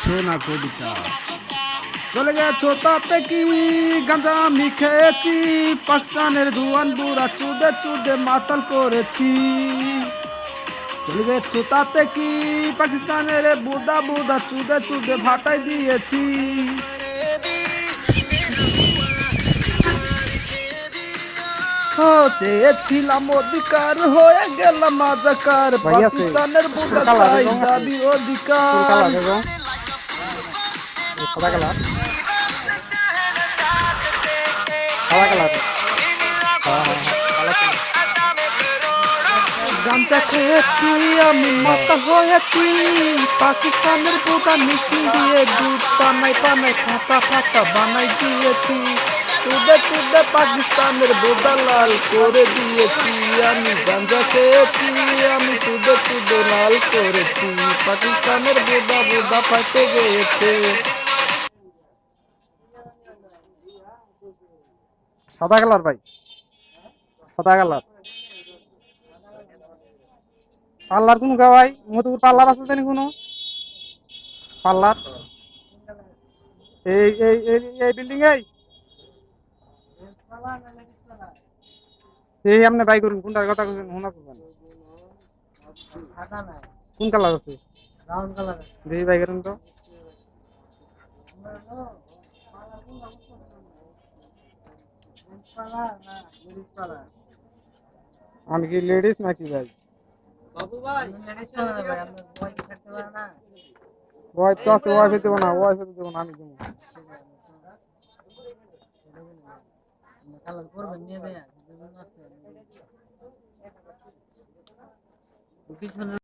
শোনা কবিতা চলে গেছো তাতে কি গাঁজা আমি খেয়েছি পাকিস্তানের ধুয়ান বুড়া চুদে চুদে মাতাল করেছি চলে গেছো তাতে কি পাকিস্তানের বুদা বুদা চুদে চুদে ভাটাই দিয়েছি ও চেয়েছিলাম অধিকার হয়ে গেলাম মাজাকার ভাই আছে পাকিস্তানের বুদা ফুল কালার চাই রং আছে দাবি ফুল অধিকার কালার রং সাদা কালার সাদা কালার হ্যাঁ হ্যাঁ হ্যাঁ কালার ছিল গাঞ্জা খেয়েছি আমি মাতাল হয়েছি পাকিস্তানের বোকা মেশিন দিয়ে দুধ পানাই পানাই ফাটা ফাটা বানাই দিয়েছি চুদে চুদে পাকিস্তানের বোদা লাল করে দিয়েছি আমি গাঞ্জা খেয়েছি আমি চুদে চুদে লাল করেছি পাকিস্তানের বোদা বোদা ফাটে গিয়েছে সাদা কালার ভাই সাদা কালার পার্লার কোন গা ভাই মধুপুর পার্লার আছে জানি কোনো পার্লার এই বিল্ডিং এই আপনি বাই করুন কোনটার কথা কইছেন হোনা করবেন কোন কালার আছে দেখি বাই করুন তো আমি কি লেডিস নাকি ভাই ওয়াইফ তো আছে ওয়াইফে দেবো না ওয়াইফে দেবো না আমি দেবো কালার করবেন নিয়ে দেয়া পিছনে